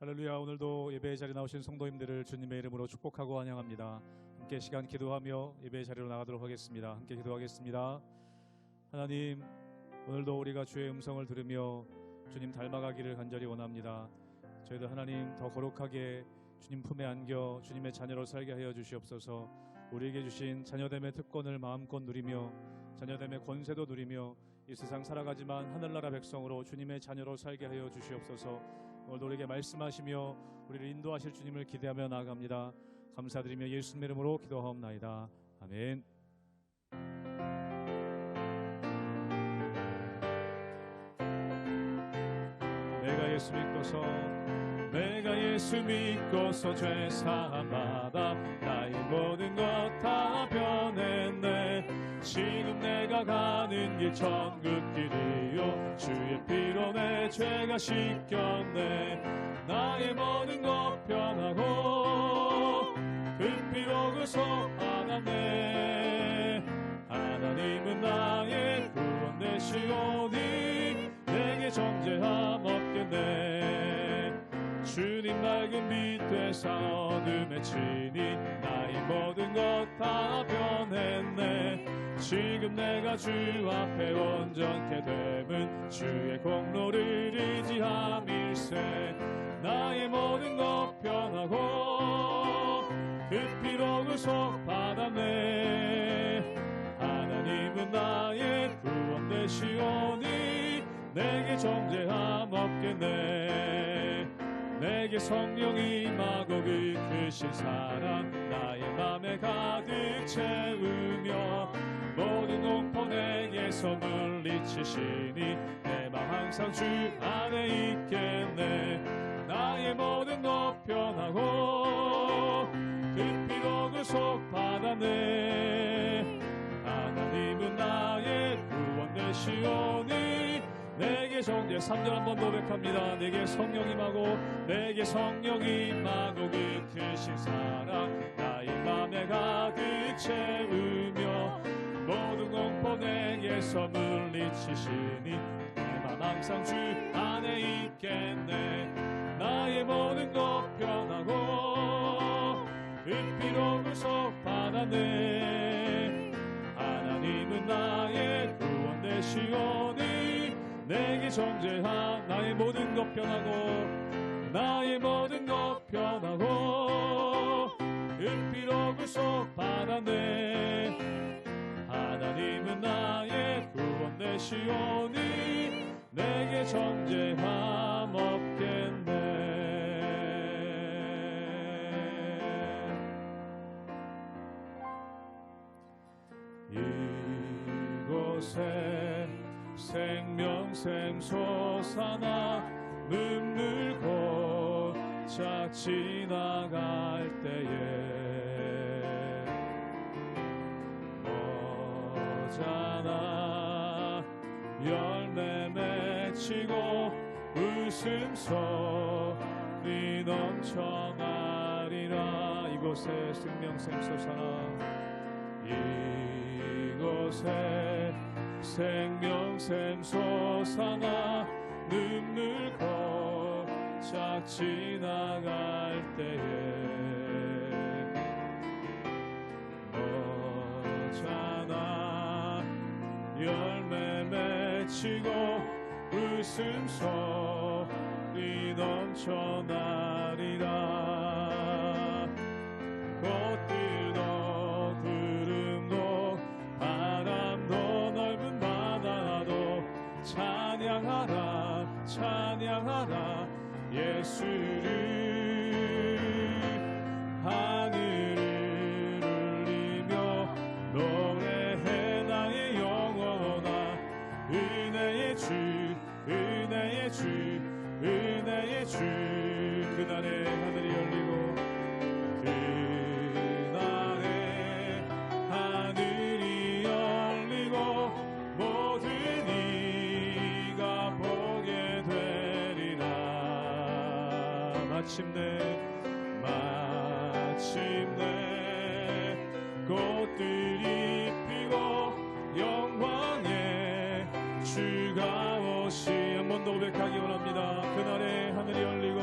할렐루야. 오늘도 예배의 자리에 나오신 성도님들을 주님의 이름으로 축복하고 환영합니다. 함께 시간 기도하며 예배의 자리로 나가도록 하겠습니다. 함께 기도하겠습니다. 하나님, 오늘도 우리가 주의 음성을 들으며 주님 닮아가기를 간절히 원합니다. 저희도 하나님 더 거룩하게 주님 품에 안겨 주님의 자녀로 살게 하여 주시옵소서. 우리에게 주신 자녀됨의 특권을 마음껏 누리며 자녀됨의 권세도 누리며 이 세상 살아가지만 하늘나라 백성으로 주님의 자녀로 살게 하여 주시옵소서. 오늘도 우리에게 말씀하시며 우리를 인도하실 주님을 기대하며 나아갑니다. 감사드리며 예수님의 이름으로 기도하옵나이다. 아멘. 내가 예수 믿고서 죄 사함 받아 나의 모든 것 다 변했네. 지금 내가 가는 길 천국길이요 주의 피로 내 죄가 씻겼네. 나의 모든 것 변하고 그 피로 구속받았네. 하나님은 나의 구원 되시오니 내게 정죄함 없겠네. 주님 맑은 빛 되사 어둠에 치니 나의 모든 것 다 변했네. 지금 내가 주 앞에 온전케 됨은 주의 공로를 의지함일세. 나의 모든 것 변하고 그 피로 구속받았네. 하나님은 나의 구원 되시오니 내게 정죄함 없겠네. 내게 성령이 임하고 그 크신 사랑 나의 맘에 가득 채우며 모든 공포 내게서 물리치시니 내 맘 항상 주 안에 있겠네. 나의 모든 것 변하고 그 피로 구속받았네. 하나님은 나의 구원 되시오니 내게 정죄 3절 한번 고백합니다. 내게 성령 임하고 내게 성령 임하고 그 크신 사랑 나의 맘에 가득 채우며 모든 공포 내게서 물리치시니 내 맘 항상 주 안에 있겠네. 나의 모든 것 변하고 그 피로 구속받았네. 하나님은 나의 구원 되시오니 내게 정죄한 나의 모든 것 변하고 나의 모든 것 변하고 그 피로 구속받았네. 하나님은 나의 구원 되시오니 내게 정죄함 없겠네. 이곳에 생명샘 솟아나 눈물 고짝 지나갈 때에 모자나 열매 맺히고 웃음소리 넘쳐나리라. 이곳에 생명샘 솟아나 이곳에 생명샘 솟아나 눈물 고짝 지나갈 때에 모자나 열매 맺히고 웃음소리 넘쳐나리라. 꽃들도 구름도 바람도 넓은 바다도 찬양하라 찬양하라 예수를. 하늘을 울리며 노래해 나의 영혼아 은혜의 주 은혜의 주 은혜의 주. 그날에 하늘이 열리고 그날에 하늘이 열리고 모든 이가 보게 되리라. 마침내 꽃들이 피고 영광의 주가 오시. 한 번 더 고백하기 원합니다. 그날에 하늘이 열리고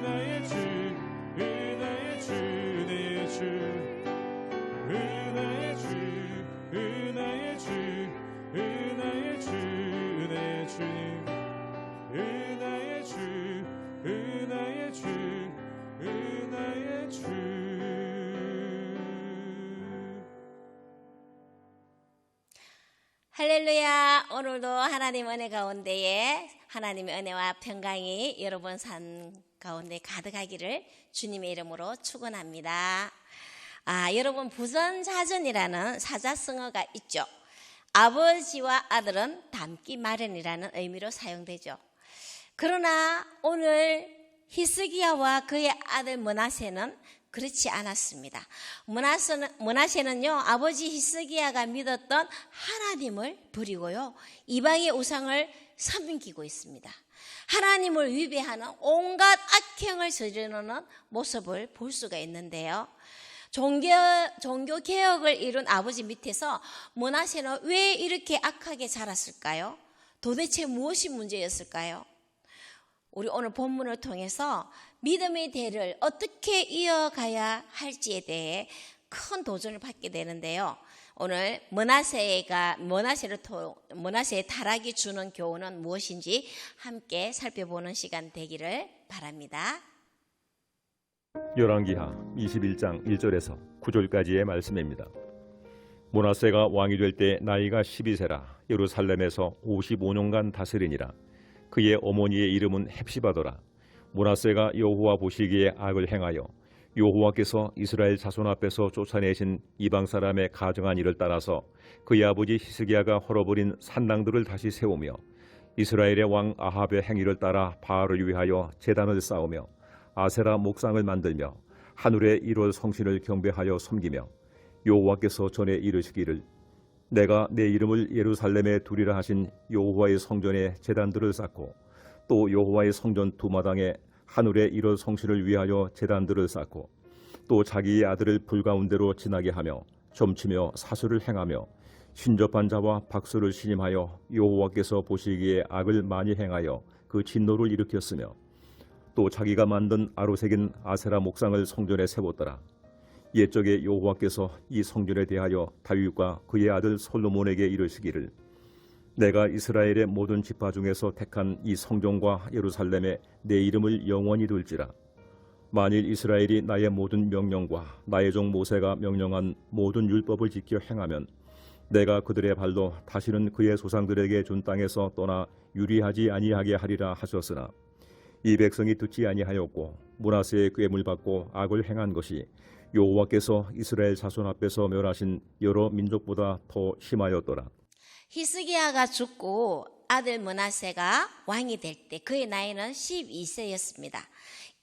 은혜의 주, 은혜의 주, 은혜의 주, 은혜의 주, 은혜의 주, 은혜의 주, 은혜의 주님, 은혜의 주, 은혜의 주, 은혜의 주. 할렐루야. 오늘도 하나님 은혜 가운데에 하나님의 은혜와 평강이 여러분 삶 가운데 가득하기를 주님의 이름으로 축원합니다. 여러분 부전자전이라는 사자성어가 있죠. 아버지와 아들은 닮기 마련이라는 의미로 사용되죠. 그러나 오늘 히스기야와 그의 아들 므낫세는 그렇지 않았습니다. 므낫세는요, 아버지 히스기야가 믿었던 하나님을 버리고요, 이방의 우상을 섬기고 있습니다. 하나님을 위배하는 온갖 악행을 저지르는 모습을 볼 수가 있는데요. 종교 개혁을 이룬 아버지 밑에서 므낫세는 왜 이렇게 악하게 자랐을까요? 도대체 무엇이 문제였을까요? 우리 오늘 본문을 통해서 믿음의 대를 어떻게 이어가야 할지에 대해 큰 도전을 받게 되는데요. 오늘 므낫세의 타락이 주는 교훈은 무엇인지 함께 살펴보는 시간 되기를 바랍니다. 열왕기하 21장 1절에서 9절까지의 말씀입니다. 므낫세가 왕이 될 때 나이가 12세라 예루살렘에서 55년간 다스리니라. 그의 어머니의 이름은 헵시바더라. 므낫세가 여호와 보시기에 악을 행하여 여호와께서 이스라엘 자손 앞에서 쫓아내신 이방 사람의 가정한 일을 따라서 그의 아버지 히스기야가 헐어버린 산당들을 다시 세우며 이스라엘의 왕 아합의 행위를 따라 바알을 위하여 제단을 쌓으며 아세라 목상을 만들며 하늘의 1월 성신을 경배하여 섬기며 여호와께서 전에 이르시기를 내가 내 이름을 예루살렘에 두리라 하신 여호와의 성전에 제단들을 쌓고 또 여호와의 성전 두 마당에 하늘의 1월 성신을 위하여 제단들을 쌓고 또 자기의 아들을 불 가운데로 지나게 하며 점치며 사수를 행하며 신접한 자와 박수를 신임하여 여호와께서 보시기에 악을 많이 행하여 그 진노를 일으켰으며 또 자기가 만든 아로새긴 아세라 목상을 성전에 세웠더라. 옛적에 여호와께서 이 성전에 대하여 다윗과 그의 아들 솔로몬에게 이르시기를 내가 이스라엘의 모든 지파 중에서 택한 이 성전과 예루살렘에 내 이름을 영원히 둘지라. 만일 이스라엘이 나의 모든 명령과 나의 종 모세가 명령한 모든 율법을 지켜 행하면 내가 그들의 발로 다시는 그의 조상들에게 준 땅에서 떠나 유리하지 아니하게 하리라 하셨으나 이 백성이 듣지 아니하였고 므낫세의 꾀물 받고 악을 행한 것이 여호와께서 이스라엘 자손 앞에서 멸하신 여러 민족보다 더 심하였더라. 히스기야가 죽고 아들 므낫세가 왕이 될 때 그의 나이는 12세였습니다.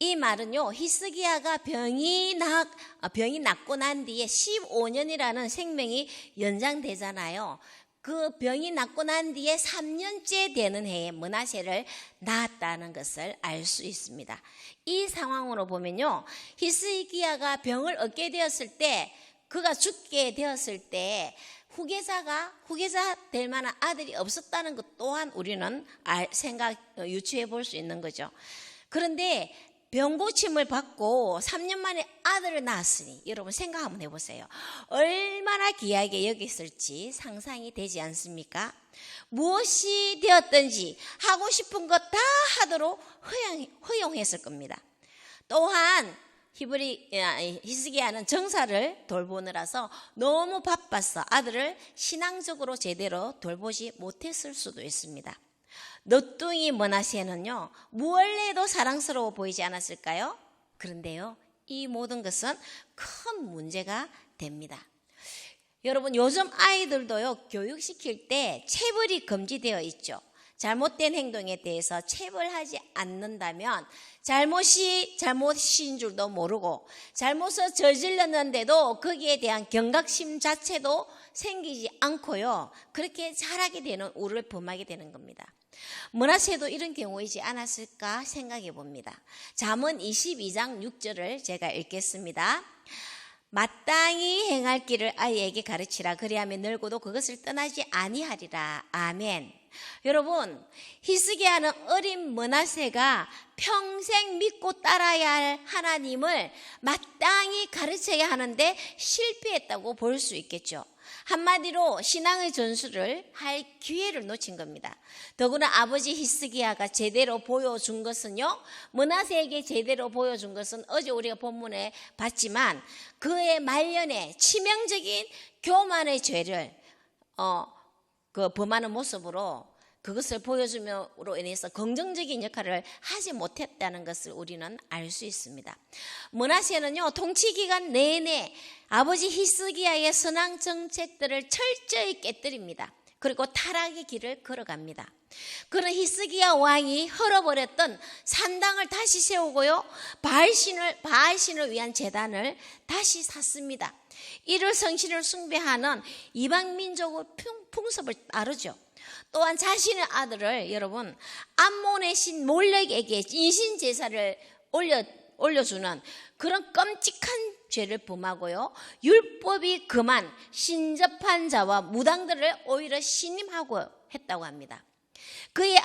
이 말은요, 히스기야가 병이 낫고 난 뒤에 15년이라는 생명이 연장되잖아요. 그 병이 낫고 난 뒤에 3년째 되는 해에 므낫세를 낳았다는 것을 알 수 있습니다. 이 상황으로 보면요, 히스기야가 병을 얻게 되었을 때, 그가 죽게 되었을 때 후계자 될 만한 아들이 없었다는 것 또한 우리는 유추해 볼 수 있는 거죠. 그런데 병고침을 받고 3년 만에 아들을 낳았으니 여러분 생각 한번 해보세요. 얼마나 귀하게 여겼을지 상상이 되지 않습니까? 무엇이 되었든지 하고 싶은 것 다 하도록 허용했을 겁니다. 또한 히스기야는 정사를 돌보느라서 너무 바빠서 아들을 신앙적으로 제대로 돌보지 못했을 수도 있습니다. 너뚱이 므낫세는요, 무얼 해도 사랑스러워 보이지 않았을까요? 그런데요, 이 모든 것은 큰 문제가 됩니다. 여러분, 요즘 아이들도요, 교육시킬 때 체벌이 금지되어 있죠. 잘못된 행동에 대해서 체벌하지 않는다면 잘못인 줄도 모르고 잘못을 저질렀는데도 거기에 대한 경각심 자체도 생기지 않고요, 그렇게 자라게 되는 우를 범하게 되는 겁니다. 므낫세도 이런 경우이지 않았을까 생각해 봅니다. 잠언 22장 6절을 제가 읽겠습니다. 마땅히 행할 길을 아이에게 가르치라. 그리하면 늙어도 그것을 떠나지 아니하리라. 아멘. 여러분, 히스기야는 어린 므낫세가 평생 믿고 따라야 할 하나님을 마땅히 가르쳐야 하는데 실패했다고 볼 수 있겠죠. 한마디로 신앙의 전수를 할 기회를 놓친 겁니다. 더구나 아버지 히스기야가 제대로 보여준 것은요, 므낫세에게 제대로 보여준 것은 어제 우리가 본문에 봤지만 그의 말년에 치명적인 교만의 죄를 범하는 모습으로 그것을 보여줌으로 인해서 긍정적인 역할을 하지 못했다는 것을 우리는 알 수 있습니다. 므낫세는요, 통치 기간 내내 아버지 히스기야의 선한 정책들을 철저히 깨뜨립니다. 그리고 타락의 길을 걸어갑니다. 그런 히스기야 왕이 헐어버렸던 산당을 다시 세우고요, 바알신을 위한 제단을 다시 샀습니다. 이를 성신을 숭배하는 이방 민족의 풍습을 따르죠. 또한 자신의 아들을 여러분 암몬의 신 몰렉에게 인신 제사를 올려주는 그런 끔찍한 죄를 범하고요, 율법이 금한 신접한 자와 무당들을 오히려 신임하고 했다고 합니다. 그의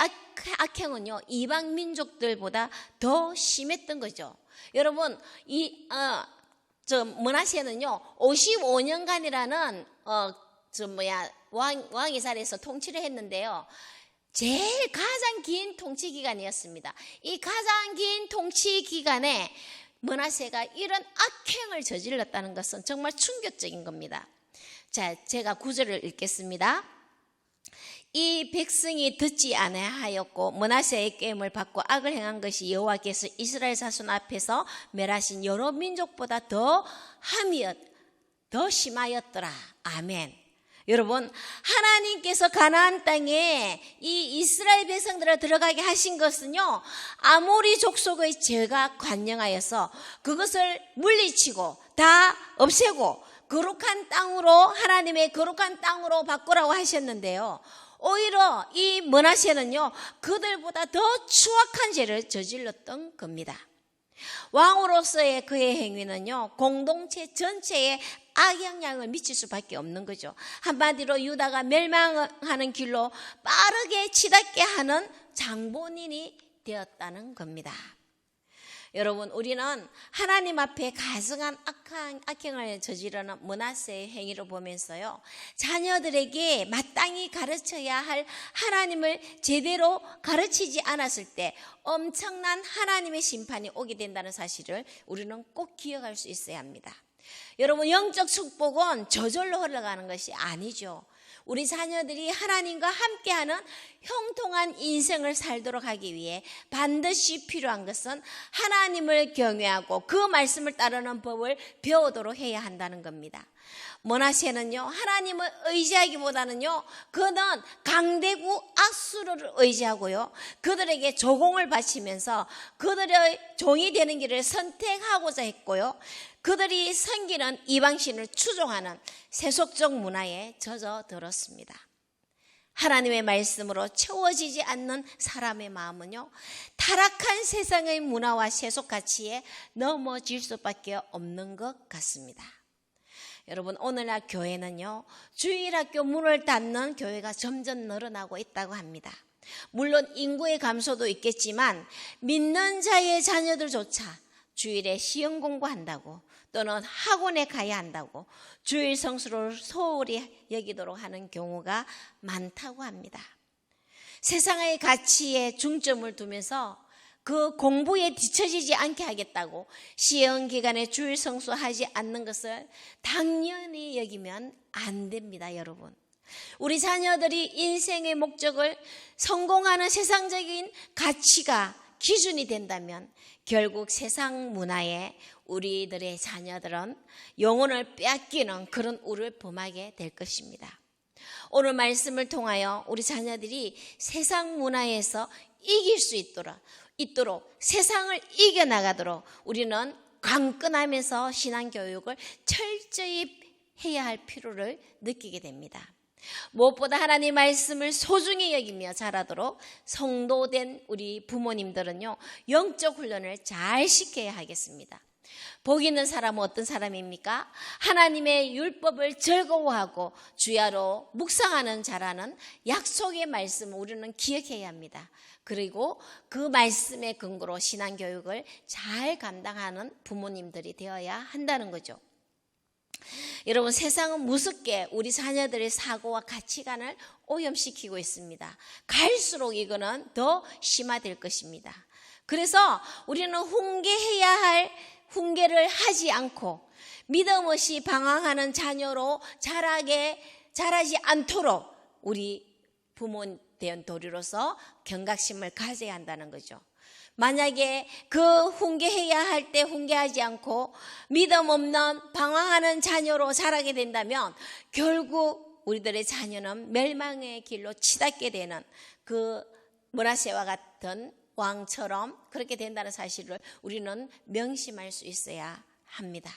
악행은요, 이방 민족들보다 더 심했던 거죠. 여러분, 므낫세는요 55년간이라는 왕 이스라엘에서 통치를 했는데요, 제일 가장 긴 통치 기간이었습니다. 이 가장 긴 통치 기간에 므낫세가 이런 악행을 저질렀다는 것은 정말 충격적인 겁니다. 자, 제가 9절을 읽겠습니다. 이 백성이 듣지 아니하였고 므낫세의 꾀임을 받고 악을 행한 것이 여호와께서 이스라엘 자손 앞에서 멸하신 여러 민족보다 더 심하였더라. 아멘. 여러분, 하나님께서 가나안 땅에 이 이스라엘 백성들을 들어가게 하신 것은요, 아모리 족속의 죄가 관영하여서 그것을 물리치고 다 없애고 거룩한 땅으로, 하나님의 거룩한 땅으로 바꾸라고 하셨는데요, 오히려 이 므낫세는요 그들보다 더 추악한 죄를 저질렀던 겁니다. 왕으로서의 그의 행위는요 공동체 전체에 악영향을 미칠 수밖에 없는 거죠. 한마디로 유다가 멸망하는 길로 빠르게 치닫게 하는 장본인이 되었다는 겁니다. 여러분, 우리는 하나님 앞에 가증한 악행을 저지르는 므낫세의 행위를 보면서요, 자녀들에게 마땅히 가르쳐야 할 하나님을 제대로 가르치지 않았을 때 엄청난 하나님의 심판이 오게 된다는 사실을 우리는 꼭 기억할 수 있어야 합니다. 여러분, 영적 축복은 저절로 흘러가는 것이 아니죠. 우리 자녀들이 하나님과 함께하는 형통한 인생을 살도록 하기 위해 반드시 필요한 것은 하나님을 경외하고 그 말씀을 따르는 법을 배우도록 해야 한다는 겁니다. 므낫세는요 하나님을 의지하기보다는요 그는 강대국 앗수르를 의지하고요 그들에게 조공을 바치면서 그들의 종이 되는 길을 선택하고자 했고요, 그들이 섬기는 이방신을 추종하는 세속적 문화에 젖어들었습니다. 하나님의 말씀으로 채워지지 않는 사람의 마음은요 타락한 세상의 문화와 세속 가치에 넘어질 수밖에 없는 것 같습니다. 여러분, 오늘날 교회는요 주일학교 문을 닫는 교회가 점점 늘어나고 있다고 합니다. 물론 인구의 감소도 있겠지만 믿는 자의 자녀들조차 주일에 시험 공부한다고 또는 학원에 가야 한다고 주일 성수를 소홀히 여기도록 하는 경우가 많다고 합니다. 세상의 가치에 중점을 두면서 그 공부에 뒤처지지 않게 하겠다고 시험 기간에 주일 성수하지 않는 것을 당연히 여기면 안 됩니다. 여러분, 우리 자녀들이 인생의 목적을 성공하는 세상적인 가치가 기준이 된다면 결국 세상 문화에 우리들의 자녀들은 영혼을 빼앗기는 그런 우를 범하게 될 것입니다. 오늘 말씀을 통하여 우리 자녀들이 세상 문화에서 이길 수 있도록 세상을 이겨나가도록 우리는 강끈하면서 신앙교육을 철저히 해야 할 필요를 느끼게 됩니다. 무엇보다 하나님 말씀을 소중히 여기며 자라도록 성도된 우리 부모님들은요 영적 훈련을 잘 시켜야 하겠습니다. 복 있는 사람은 어떤 사람입니까? 하나님의 율법을 즐거워하고 주야로 묵상하는 자라는 약속의 말씀을 우리는 기억해야 합니다. 그리고 그 말씀의 근거로 신앙교육을 잘 감당하는 부모님들이 되어야 한다는 거죠. 여러분, 세상은 무섭게 우리 자녀들의 사고와 가치관을 오염시키고 있습니다. 갈수록 이거는 더 심화될 것입니다. 그래서 우리는 훈계를 하지 않고 믿음 없이 방황하는 자녀로 자라지 않도록 우리 부모 된 도리로서 경각심을 가져야 한다는 거죠. 만약에 그 훈계해야 할 때 훈계하지 않고 믿음 없는 방황하는 자녀로 자라게 된다면 결국 우리들의 자녀는 멸망의 길로 치닫게 되는 그 므낫세와 같은 왕처럼 그렇게 된다는 사실을 우리는 명심할 수 있어야 합니다.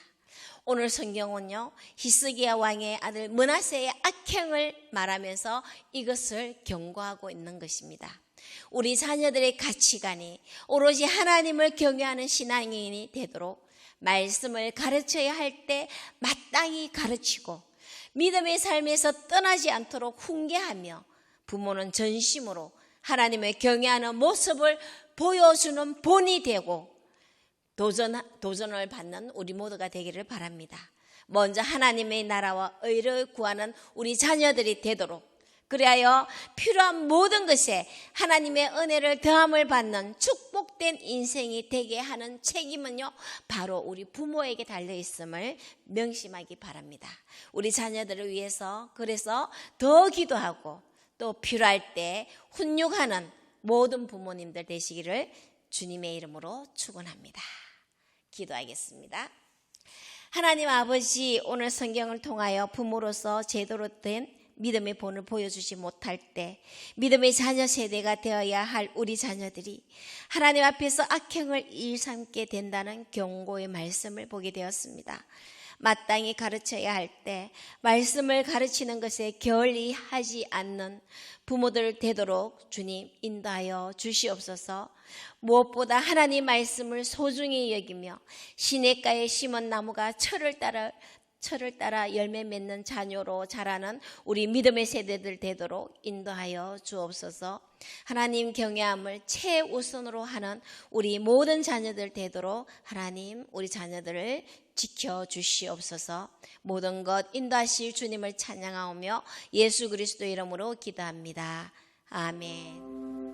오늘 성경은요, 히스기야 왕의 아들 므낫세의 악행을 말하면서 이것을 경고하고 있는 것입니다. 우리 자녀들의 가치관이 오로지 하나님을 경외하는 신앙인이 되도록 말씀을 가르쳐야 할 때 마땅히 가르치고 믿음의 삶에서 떠나지 않도록 훈계하며 부모는 전심으로 하나님을 경외하는 모습을 보여주는 본이 되고 도전을 받는 우리 모두가 되기를 바랍니다. 먼저 하나님의 나라와 의를 구하는 우리 자녀들이 되도록, 그리하여 필요한 모든 것에 하나님의 은혜를 더함을 받는 축복된 인생이 되게 하는 책임은요, 바로 우리 부모에게 달려있음을 명심하기 바랍니다. 우리 자녀들을 위해서 그래서 더 기도하고 또 필요할 때 훈육하는 모든 부모님들 되시기를 주님의 이름으로 축원합니다. 기도하겠습니다. 하나님 아버지, 오늘 성경을 통하여 부모로서 제대로 된 믿음의 본을 보여주지 못할 때 믿음의 자녀 세대가 되어야 할 우리 자녀들이 하나님 앞에서 악행을 일삼게 된다는 경고의 말씀을 보게 되었습니다. 마땅히 가르쳐야 할 때 말씀을 가르치는 것에 게을리하지 않는 부모들 되도록 주님 인도하여 주시옵소서. 무엇보다 하나님 말씀을 소중히 여기며 시냇가에 심은 나무가 철을 따라 열매 맺는 자녀로 자라는 우리 믿음의 세대들 되도록 인도하여 주옵소서. 하나님 경외함을 최우선으로 하는 우리 모든 자녀들 되도록 하나님 우리 자녀들을 지켜주시옵소서. 모든 것 인도하실 주님을 찬양하오며 예수 그리스도 이름으로 기도합니다. 아멘.